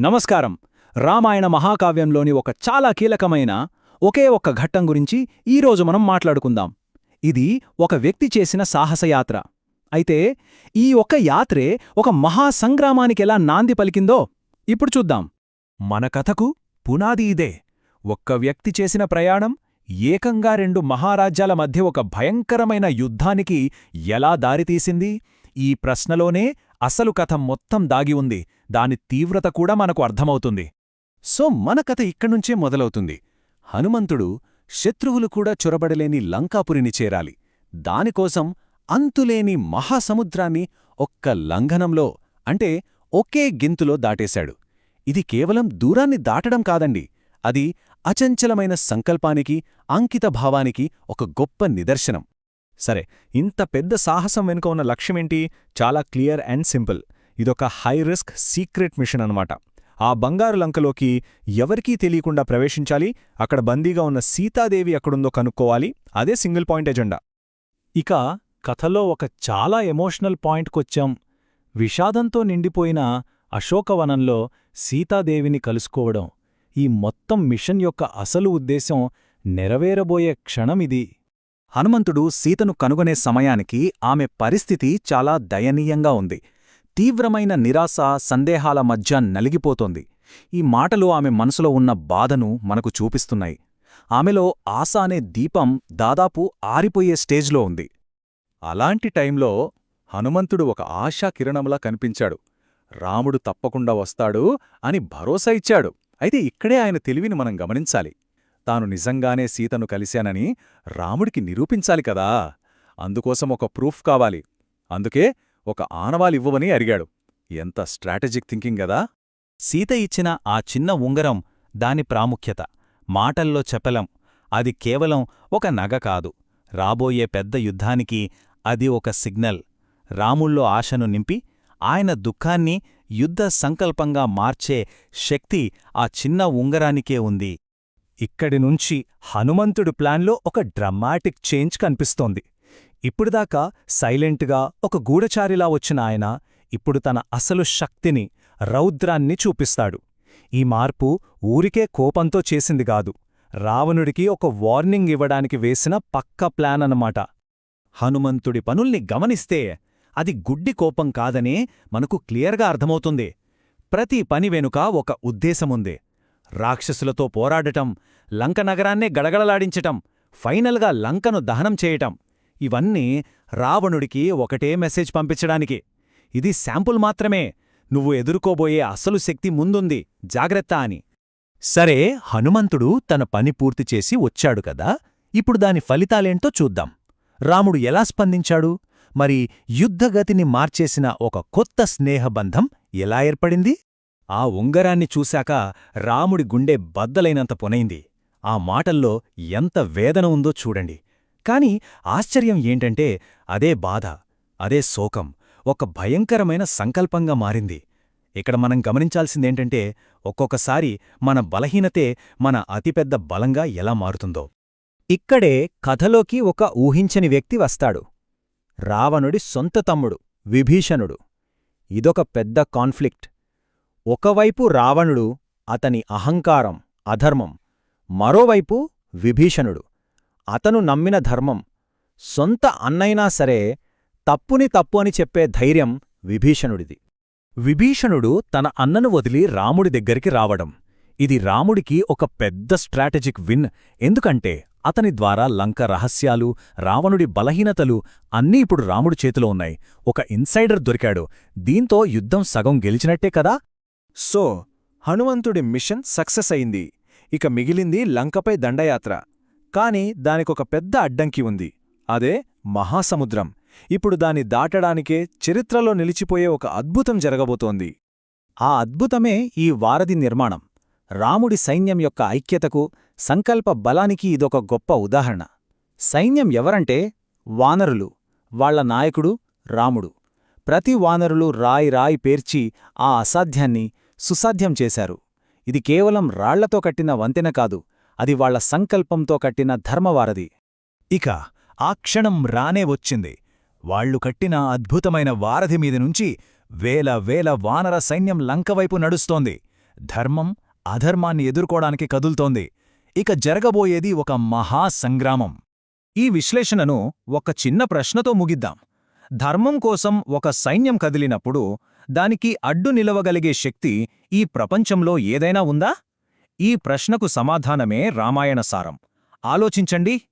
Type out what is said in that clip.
నమస్కారం. రామాయణ మహాకావ్యంలోని ఒక చాలా కీలకమైన ఒకే ఒక్క ఘట్టం గురించి ఈరోజు మనం మాట్లాడుకుందాం. ఇది ఒక వ్యక్తి చేసిన సాహసయాత్ర. అయితే ఈ ఒక్క యాత్రే ఒక మహాసంగ్రామానికెలా నాంది పలికిందో ఇప్పుడు చూద్దాం. మన కథకు పునాది ఇదే. ఒక్క వ్యక్తి చేసిన ప్రయాణం ఏకంగా రెండు మహారాజ్యాల మధ్య ఒక భయంకరమైన యుద్ధానికి ఎలా దారితీసింది? ఈ ప్రశ్నలోనే అసలు కథ మొత్తం దాగి ఉంది. దాని తీవ్రత కూడా మనకు అర్థమవుతుంది. సో మన కథ ఇక్కడ్నుంచే మొదలవుతుంది. హనుమంతుడు శత్రువులు కూడా చొరబడలేని లంకాపురిని చేరాలి. దానికోసం అంతులేని మహాసముద్రాన్ని ఒక్క లంఘనంలో, అంటే ఒకే గింతులో దాటేశాడు. ఇది కేవలం దూరాన్ని దాటడం కాదండి, అది అచంచలమైన సంకల్పానికి, అంకితభావానికి ఒక గొప్ప నిదర్శనం. సరే, ఇంత పెద్ద సాహసం వెనుక ఉన్న లక్ష్యమేంటి? చాలా క్లియర్ అండ్ సింపుల్. ఇదొక హై రిస్క్ సీక్రెట్ మిషన్ అన్నమాట. ఆ బంగారు లంకలోకి ఎవరికీ తెలియకుండా ప్రవేశించాలి. అక్కడ బందీగా ఉన్న సీతాదేవి ఎక్కడుందో కనుక్కోవాలి. అదే సింగిల్ పాయింట్ ఎజెండా. ఇక కథలో ఒక చాలా ఎమోషనల్ పాయింట్కొచ్చాం. విషాదంతో నిండిపోయిన అశోకవనంలో సీతాదేవిని కలుసుకోవడం. ఈ మొత్తం మిషన్ యొక్క అసలు ఉద్దేశం నెరవేరబోయే క్షణమిది. హనుమంతుడు సీతను కనుగొనే సమయానికి ఆమె పరిస్థితి చాలా దయనీయంగా ఉంది. తీవ్రమైన నిరాశ, సందేహాల మధ్య నలిగిపోతోంది. ఈ మాటలు ఆమె మనసులో ఉన్న బాధను మనకు చూపిస్తున్నాయి. ఆమెలో ఆశ అనే దీపం దాదాపు ఆరిపోయే స్టేజ్లో ఉంది. అలాంటి టైంలో హనుమంతుడు ఒక ఆశాకిరణంలా కనిపించాడు. రాముడు తప్పకుండా వస్తాడు అని భరోసా ఇచ్చాడు. అయితే ఇక్కడే ఆయన తెలివిని మనం గమనించాలి. తాను నిజంగానే సీతను కలిశానని రాముడికి నిరూపించాలి కదా. అందుకోసం ఒక ప్రూఫ్ కావాలి. అందుకే ఒక ఆనవాలివ్వమని అడిగాడు. ఎంత స్ట్రాటజిక్ థింకింగ్ గదా. సీత ఇచ్చిన ఆ చిన్న ఉంగరం, దాని ప్రాముఖ్యత మాటల్లో చెప్పలేం. అది కేవలం ఒక నగ కాదు, రాబోయే పెద్ద యుద్ధానికి అది ఒక సిగ్నల్. రాముల్లో ఆశను నింపి ఆయన దుఃఖాన్ని యుద్ధ సంకల్పంగా మార్చే శక్తి ఆ చిన్న ఉంగరానికే ఉంది. ఇక్కడినుంచి హనుమంతుడు ప్లాన్లో ఒక డ్రమాటిక్ చేంజ్ కనిపిస్తోంది. ఇప్పుడుదాకా సైలెంట్గా ఒక గూఢచారిలా వచ్చిన ఆయన ఇప్పుడు తన అసలు శక్తిని, రౌద్రాన్ని చూపిస్తాడు. ఈ మార్పు ఊరికే కోపంతో చేసిందిగాదు, రావణుడికి ఒక వార్నింగ్ ఇవ్వడానికి వేసిన పక్కా ప్లాన్ అన్నమాట. హనుమంతుడి పనుల్ని గమనిస్తే అది గుడ్డి కోపం కాదనే మనకు క్లియర్గా అర్థమవుతుంది. ప్రతి పని వెనుక ఒక ఉద్దేశముంది. రాక్షసులతో పోరాడటం, లంక నగరాన్నే గడగడలాడించటం, ఫైనల్గా లంకను దహనం చేయటం, ఇవన్నీ రావణుడికి ఒకటే మెసేజ్ పంపించడానికి. ఇది శాంపుల్ మాత్రమే, నువ్వు ఎదుర్కోబోయే అసలు శక్తి ముందుంది, జాగ్రత్త అని. సరే, హనుమంతుడు తన పని పూర్తిచేసి వచ్చాడు కదా. ఇప్పుడు దాని ఫలితాలేంటో చూద్దాం. రాముడు ఎలా స్పందించాడు? మరి యుద్ధగతిని మార్చేసిన ఒక కొత్త స్నేహబంధం ఎలా ఏర్పడింది? ఆ ఉంగరాన్ని చూశాక రాముడి గుండె బద్దలైనంత పొనైంది. ఆ మాటల్లో ఎంత వేదన ఉందో చూడండి. కాని ఆశ్చర్యం ఏంటంటే అదే బాధ, అదే శోకం ఒక భయంకరమైన సంకల్పంగా మారింది. ఇక్కడ మనం గమనించాల్సిందేంటంటే ఒక్కొక్కసారి మన బలహీనతే మన అతిపెద్ద బలంగా ఎలా మారుతుందో. ఇక్కడే కథలోకి ఒక ఊహించని వ్యక్తి వస్తాడు. రావణుడి సొంత తమ్ముడు విభీషణుడు. ఇదొక పెద్ద కాన్ఫ్లిక్ట్. ఒకవైపు రావణుడు, అతని అహంకారం, అధర్మం. మరోవైపు విభీషణుడు, అతను నమ్మిన ధర్మం. సొంత అన్నైనా సరే తప్పుని తప్పు అని చెప్పే ధైర్యం విభీషణుడిది. విభీషణుడు తన అన్నను వదిలి రాముడి దగ్గరికి రావడం, ఇది రాముడికి ఒక పెద్ద స్ట్రాటజిక్ విన్. ఎందుకంటే అతని ద్వారా లంక రహస్యాలు, రావణుడి బలహీనతలు అన్నీ ఇప్పుడు రాముడి చేతిలో ఉన్నాయి. ఒక ఇన్సైడర్ దొరికాడు. దీంతో యుద్ధం సగం గెలిచినట్టే కదా. సో హనుమంతుడి మిషన్ సక్సెస్ అయింది. ఇక మిగిలింది లంకపై దండయాత్ర. కాని దానికొక పెద్ద అడ్డంకి ఉంది. అదే మహాసముద్రం. ఇప్పుడు దాన్ని దాటడానికే చరిత్రలో నిలిచిపోయే ఒక అద్భుతం జరగబోతోంది. ఆ అద్భుతమే ఈ వారధి నిర్మాణం. రాముడి సైన్యం యొక్క ఐక్యతకు, సంకల్ప బలానికి ఇదొక గొప్ప ఉదాహరణ. సైన్యం ఎవరంటే వానరులు, వాళ్ల నాయకుడు రాముడు. ప్రతి వానరులు రాయి రాయి పేర్చి ఆ అసాధ్యాన్ని సుసాధ్యం చేశారు. ఇది కేవలం రాళ్లతో కట్టిన వంతెన కాదు, అది వాళ్ల సంకల్పంతో కట్టిన ధర్మవారధి. ఇక ఆ క్షణం రానే వచ్చింది. వాళ్లు కట్టిన అద్భుతమైన వారధి మీద నుంచి వేల వేల వానర సైన్యం లంకవైపు నడుస్తోంది. ధర్మం అధర్మాన్ని ఎదుర్కోడానికి కదులుతోంది. ఇక జరగబోయేది ఒక మహాసంగ్రామం. ఈ విశ్లేషణను ఒక చిన్న ప్రశ్నతో ముగిద్దాం. ధర్మం కోసం ఒక సైన్యం కదిలినప్పుడు దానికి అడ్డు నిలవగలిగే శక్తి ఈ ప్రపంచంలో ఏదైనా ఉందా? ఈ ప్రశ్నకు సమాధానమే రామాయణ సారం. ఆలోచించండి.